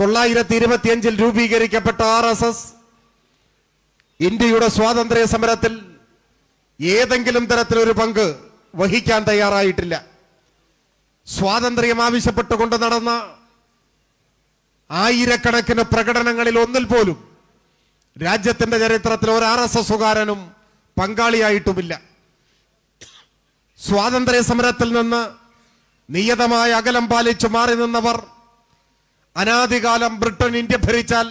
1925 രൂപീകരിക്കപ്പെട്ട RSS ഇന്ത്യയുടെ സ്വാതന്ത്ര്യ സമരത്തിൽ ഏതെങ്കിലും തരത്തിലൊരു പങ്ക് വഹിക്കാൻ തയ്യാറായിട്ടില്ല. സ്വാതന്ത്ര്യം ആവശ്യപ്പെട്ടുകൊണ്ട് നടന്ന ആയിരക്കണക്കിന് പ്രകടനങ്ങളിൽ ഒന്നിൽ പോലും രാജ്യത്തിന്റെ ചരിത്രത്തിൽ ഒരു RSSകാരനും പങ്കാളിയായിട്ടുമില്ല. സ്വാതന്ത്ര്യ സമരത്തിൽ നിന്ന് നിയതമായ അകലം പാലിച്ചു മാറി നിന്നവർ, അനാദികാലം ബ്രിട്ടൻ ഇന്ത്യ ഭരിച്ചാൽ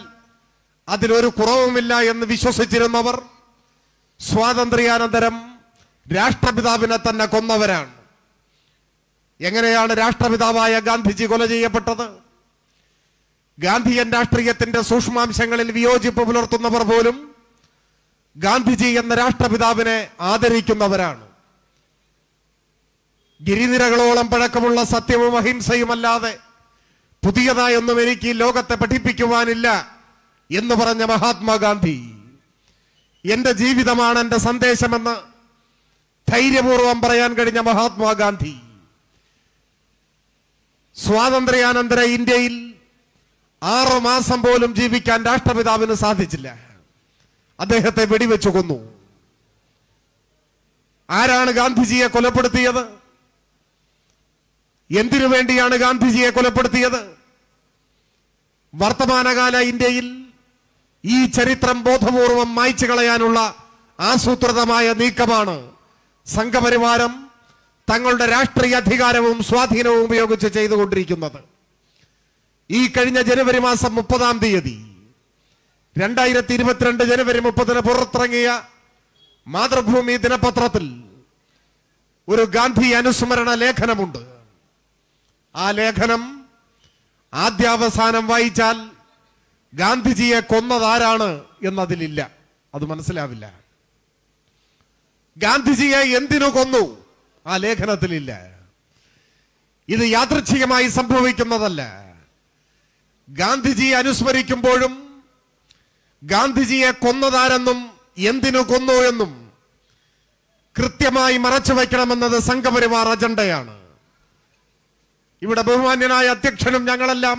അതിലൊരു കുറവുമില്ല എന്ന് വിശ്വസിച്ചിരുന്നവർ, സ്വാതന്ത്ര്യാനന്തരം രാഷ്ട്രപിതാവിനെ തന്നെ കൊന്നവരാണ്. എങ്ങനെയാണ് രാഷ്ട്രപിതാവായ ഗാന്ധിജി കൊല ചെയ്യപ്പെട്ടത്? ഗാന്ധിയൻ രാഷ്ട്രീയത്തിന്റെ സൂക്ഷ്മാംശങ്ങളിൽ വിയോജിപ്പ് പുലർത്തുന്നവർ പോലും ഗാന്ധിജി എന്ന രാഷ്ട്രപിതാവിനെ ആദരിക്കുന്നവരാണ്. ഗിരിനിരകളോളം പഴക്കമുള്ള സത്യവും അഹിംസയുമല്ലാതെ പുതിയതായൊന്നും എനിക്ക് ലോകത്തെ പഠിപ്പിക്കുവാനില്ല എന്ന് പറഞ്ഞ മഹാത്മാഗാന്ധി, എന്റെ ജീവിതമാണ് എന്റെ സന്ദേശമെന്ന് ധൈര്യപൂർവം പറയാൻ കഴിഞ്ഞ മഹാത്മാഗാന്ധി, സ്വാതന്ത്ര്യാനന്തര ഇന്ത്യയിൽ 6 മാസം പോലും ജീവിക്കാൻ രാഷ്ട്രപിതാവിന് സാധിച്ചില്ല. അദ്ദേഹത്തെ വെടിവെച്ചു കൊന്നു. ആരാണ് ഗാന്ധിജിയെ കൊലപ്പെടുത്തിയത്? എന്തിനു വേണ്ടിയാണ് ഗാന്ധിജിയെ കൊലപ്പെടുത്തിയത്? വർത്തമാനകാല ഇന്ത്യയിൽ ഈ ചരിത്രം ബോധപൂർവം മായ്ച്ചു കളയാനുള്ള ആസൂത്രിതമായ നീക്കമാണ് സംഘപരിവാരം തങ്ങളുടെ രാഷ്ട്രീയ അധികാരവും സ്വാധീനവും ഉപയോഗിച്ച് ചെയ്തുകൊണ്ടിരിക്കുന്നത്. ഈ കഴിഞ്ഞ ജനുവരി മാസം 30-ാം തീയതി 2022 ജനുവരി 30-ന് പുറത്തിറങ്ങിയ മാതൃഭൂമി ദിനപത്രത്തിൽ ഒരു ഗാന്ധി അനുസ്മരണ ലേഖനമുണ്ട്. ആ ലേഖനം ആദ്യാവസാനം വായിച്ചാൽ ഗാന്ധിജിയെ കൊന്നതാരാണ് എന്നതിലില്ല. അത് മനസ്സിലാവില്ല. ഗാന്ധിജിയെ എന്തിനു കൊന്നു ആ ലേഖനത്തിലില്ല. ഇത് യാദൃച്ഛികമായി സംഭവിക്കുന്നതല്ല. ഗാന്ധിജിയെ അനുസ്മരിക്കുമ്പോഴും ഗാന്ധിജിയെ കൊന്നതാരെന്നും എന്തിനു കൊന്നു എന്നും കൃത്യമായി മറച്ചു വയ്ക്കണമെന്നത് സംഘപരിവാർ അജണ്ടയാണ്. ഇവിടെ ബഹുമാന്യനായ അധ്യക്ഷനും ഞങ്ങളെല്ലാം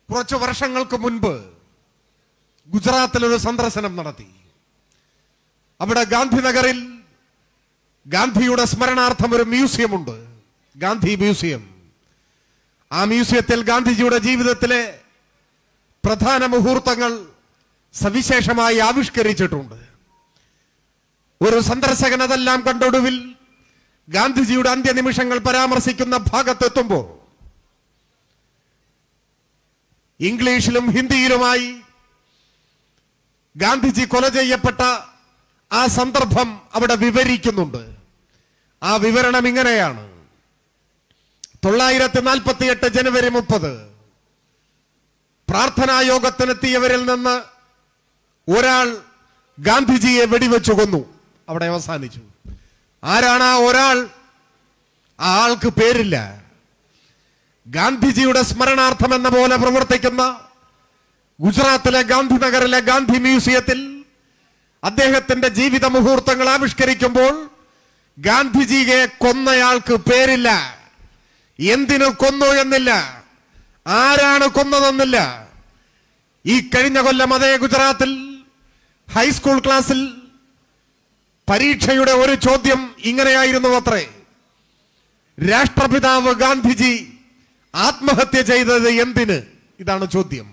കുറച്ചു വർഷങ്ങൾക്ക് മുൻപ് ഗുജറാത്തിൽ ഒരു സന്ദർശനം നടത്തി. അവിടെ ഗാന്ധിനഗറിൽ ഗാന്ധിയുടെ സ്മരണാർത്ഥം ഒരു മ്യൂസിയം ഉണ്ട്, ഗാന്ധി മ്യൂസിയം. ആ മ്യൂസിയത്തിൽ ഗാന്ധിജിയുടെ ജീവിതത്തിലെ പ്രധാന മുഹൂർത്തങ്ങൾ സവിശേഷമായി ആവിഷ്കരിച്ചിട്ടുണ്ട്. ഒരു സന്ദർശകൻ അതെല്ലാം കണ്ടൊടുവിൽ ഗാന്ധിജിയുടെ അന്ത്യനിമിഷങ്ങൾ പരാമർശിക്കുന്ന ഭാഗത്തെത്തുമ്പോൾ ഇംഗ്ലീഷിലും ഹിന്ദിയിലുമായി ഗാന്ധിജി കൊല ചെയ്യപ്പെട്ട ആ സന്ദർഭം അവിടെ വിവരിക്കുന്നുണ്ട്. ആ വിവരണം ഇങ്ങനെയാണ്: 1948 ജനുവരി 30 പ്രാർത്ഥനാ യോഗത്തിനെത്തിയവരിൽ നിന്ന് ഒരാൾ ഗാന്ധിജിയെ വെടിവെച്ചു കൊന്നു. അവിടെ അവസാനിച്ചു. ആരാണ് ആ ഒരാൾ? ആ ആൾക്ക് പേരില്ല. ഗാന്ധിജിയുടെ സ്മരണാർത്ഥം എന്ന പോലെ പ്രവർത്തിക്കുന്ന ഗുജറാത്തിലെ ഗാന്ധിനഗറിലെ ഗാന്ധി മ്യൂസിയത്തിൽ അദ്ദേഹത്തിന്റെ ജീവിത മുഹൂർത്തങ്ങൾ ആവിഷ്കരിക്കുമ്പോൾ ഗാന്ധിജിയെ കൊന്നയാൾക്ക് പേരില്ല. എന്തിനു കൊന്നു എന്നില്ല, ആരാണ് കൊന്നതെന്നില്ല. ഈ കഴിഞ്ഞ കൊല്ലം അതേ ഗുജറാത്തിൽ ഹൈസ്കൂൾ ക്ലാസ്സിൽ പരീക്ഷയുടെ ഒരു ചോദ്യം ഇങ്ങനെയായിരുന്നു അത്രേ: രാഷ്ട്രപിതാവ് ഗാന്ധിജി ആത്മഹത്യ ചെയ്തത് എന്തിന്? ഇതാണ് ചോദ്യം.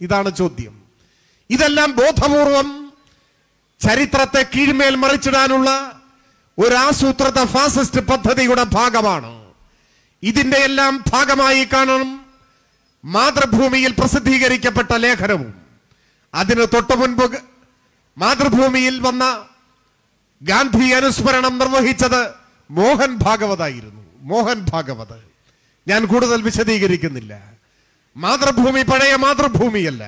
ഇതാണ് ചോദ്യം. ഇതെല്ലാം ബോധപൂർവം ചരിത്രത്തെ കീഴ്മേൽ മറിച്ചിടാനുള്ള ഒരു ആസൂത്രിത ഫാസിസ്റ്റ് പദ്ധതിയുടെ ഭാഗമാണ്. ഇതിന്റെ എല്ലാം ഭാഗമായി കാണണം മാതൃഭൂമിയിൽ പ്രസിദ്ധീകരിക്കപ്പെട്ട ലേഖനവും. അതിന് തൊട്ടു മുൻപ് മാതൃഭൂമിയിൽ വന്ന ഗാന്ധി അനുസ്മരണം നിർവഹിച്ചത് മോഹൻ ഭാഗവതായിരുന്നു. മോഹൻ ഭാഗവത്. ഞാൻ കൂടുതൽ വിശദീകരിക്കുന്നില്ല. മാതൃഭൂമി പഴയ മാതൃഭൂമിയല്ല.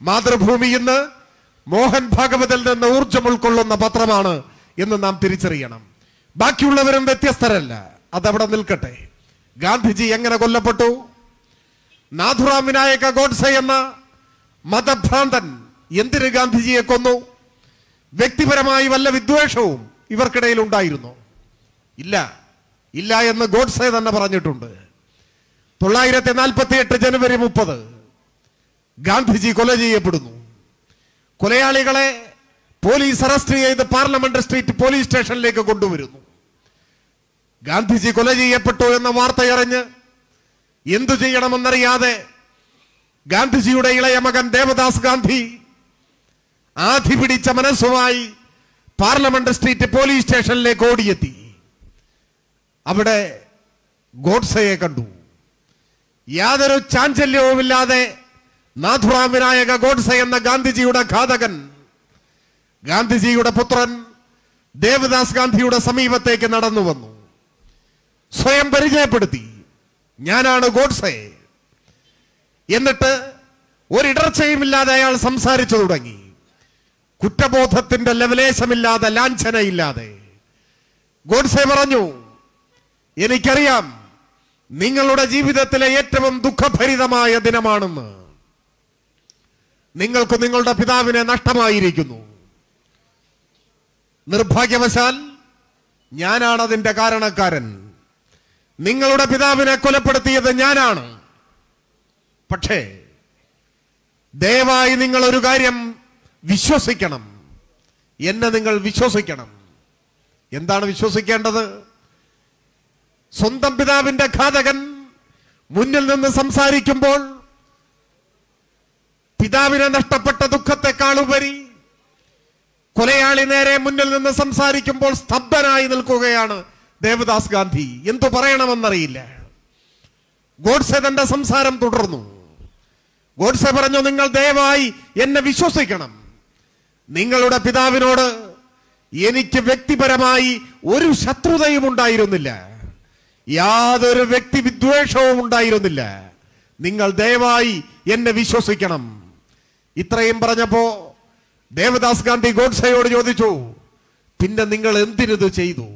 മാതൃഭൂമി ഇന്ന് മോഹൻ ഭാഗവതിൽ നിന്ന് ഊർജം ഉൾക്കൊള്ളുന്ന പത്രമാണ് എന്ന് നാം തിരിച്ചറിയണം. ബാക്കിയുള്ളവരും വ്യത്യസ്തരല്ല. അതവിടെ നിൽക്കട്ടെ. ഗാന്ധിജി എങ്ങനെ കൊല്ലപ്പെട്ടു? നാഥുറാം വിനായക ഗോഡ്സെ എന്ന മതഭ്രാന്തൻ എന്തിന് ഗാന്ധിജിയെ കൊന്നു? വ്യക്തിപരമായി വല്ല വിദ്വേഷവും ഇവർക്കിടയിൽ ഉണ്ടായിരുന്നു? ഇല്ല എന്ന് ഗോഡ്സെ തന്നെ പറഞ്ഞിട്ടുണ്ട്. 1948 ജനുവരി 30 ഗാന്ധിജി കൊല ചെയ്യപ്പെടുന്നു. കൊലയാളികളെ പോലീസ് അറസ്റ്റ് ചെയ്ത് പാർലമെന്റ് സ്ട്രീറ്റ് പോലീസ് സ്റ്റേഷനിലേക്ക് കൊണ്ടുവരുന്നു. ഗാന്ധിജി കൊല ചെയ്യപ്പെട്ടു എന്ന വാർത്തയറിഞ്ഞ് എന്തു ചെയ്യണമെന്നറിയാതെ ഗാന്ധിജിയുടെ ഇളയ മകൻ ദേവദാസ് ഗാന്ധി ആധി പിടിച്ച മനസ്സുമായി പാർലമെന്റ് സ്ട്രീറ്റ് പോലീസ് സ്റ്റേഷനിലേക്ക് ഓടിയെത്തി. അവിടെ ഗോഡ്സെയെ കണ്ടു. യാതൊരു ചാഞ്ചല്യവുമില്ലാതെ നാഥുറാം വിനായക ഗോഡ്സെ എന്ന ഗാന്ധിജിയുടെ ഘാതകൻ ഗാന്ധിജിയുടെ പുത്രൻ ദേവദാസ് ഗാന്ധിയുടെ സമീപത്തേക്ക് നടന്നു വന്നു. സ്വയം പരിചയപ്പെടുത്തി, ഞാനാണ് ഗോഡ്സെ. എന്നിട്ട് ഒരിടർച്ചയുമില്ലാതെ അയാൾ സംസാരിച്ചു തുടങ്ങി. കുറ്റബോധത്തിന്റെ ലവലേശമില്ലാതെ, ലാഞ്ചനയില്ലാതെ. ഗോഡ്സെ പറഞ്ഞു, എനിക്കറിയാം നിങ്ങളുടെ ജീവിതത്തിലെ ഏറ്റവും ദുഃഖഭരിതമായ ദിനമാണെന്ന്. നിങ്ങൾക്ക് നിങ്ങളുടെ പിതാവിനെ നഷ്ടമായിരിക്കുന്നു. നിർഭാഗ്യവശാൽ ഞാനാണ് അതിന്റെ കാരണക്കാരൻ. നിങ്ങളുടെ പിതാവിനെ കൊലപ്പെടുത്തിയത് ഞാനാണ്. പക്ഷേ ദയവായി നിങ്ങൾ ഒരു കാര്യം വിശ്വസിക്കണം. എന്നെ നിങ്ങൾ വിശ്വസിക്കണം. എന്താണ് വിശ്വസിക്കേണ്ടത്? സ്വന്തം പിതാവിന്റെ ഘാതകൻ മുന്നിൽ നിന്ന് സംസാരിക്കുമ്പോൾ പിതാവിനെ നഷ്ടപ്പെട്ട ദുഃഖത്തെക്കാളുപരി കൊലയാളി നേരെ മുന്നിൽ നിന്ന് സംസാരിക്കുമ്പോൾ സ്തബ്ധനായി നിൽക്കുകയാണ് ദേവദാസ് ഗാന്ധി. എന്തു പറയണമെന്നറിയില്ല. ഗോഡ്സെ തന്റെ സംസാരം തുടർന്നു. ഗോഡ്സെ പറഞ്ഞു, നിങ്ങൾ ദയവായി എന്നെ വിശ്വസിക്കണം. നിങ്ങളുടെ പിതാവിനോട് എനിക്ക് വ്യക്തിപരമായി ഒരു ശത്രുതയും ഉണ്ടായിരുന്നില്ല. യാതൊരു വ്യക്തി വിദ്വേഷവും ഉണ്ടായിരുന്നില്ല. നിങ്ങൾ ദയവായി എന്നെ വിശ്വസിക്കണം. ഇത്രയും പറഞ്ഞപ്പോ ദേവദാസ് ഗാന്ധി ഗോഡ്സെയോട് ചോദിച്ചു, പിന്നെ നിങ്ങൾ എന്തിനിത് ചെയ്തു?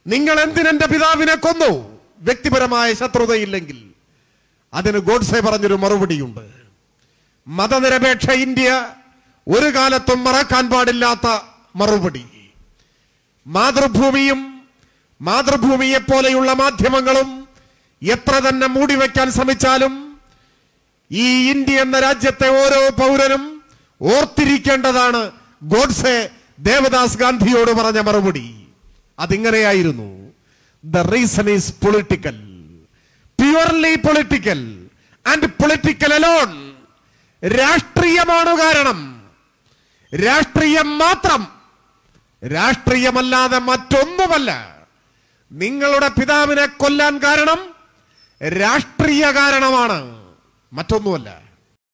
നിങ്ങൾ എന്തിനെന്റെ പിതാവിനെ കൊന്നു? വ്യക്തിപരമായ ശത്രുതയില്ലെങ്കിൽ. അതിന് ഗോഡ്സെ പറഞ്ഞൊരു മറുപടിയുണ്ട്. മതനിരപേക്ഷ ഇന്ത്യ ഒരു കാലത്തും മറക്കാൻ പാടില്ലാത്ത മറുപടി. മാതൃഭൂമിയും മാതൃഭൂമിയെ പോലെയുള്ള മാധ്യമങ്ങളും എത്ര തന്നെ മൂടിവെക്കാൻ ശ്രമിച്ചാലും ഈ ഇന്ത്യ എന്ന രാജ്യത്തെ ഓരോ പൗരനും ഓർത്തിരിക്കേണ്ടതാണ് ഗോഡ്സെ ദേവദാസ് ഗാന്ധിയോട് പറഞ്ഞ മറുപടി. അതിങ്ങനെയായിരുന്നു, the reason is political, purely political and political alone. രാഷ്ട്രീയമാണ് കാരണം, രാഷ്ട്രീയം മാത്രം, രാഷ്ട്രീയമല്ലാതെ മറ്റൊന്നുമല്ല. നിങ്ങളുടെ പിതാവിനെ കൊല്ലാൻ കാരണം രാഷ്ട്രീയ കാരണമാണ്, മറ്റൊന്നുമല്ല.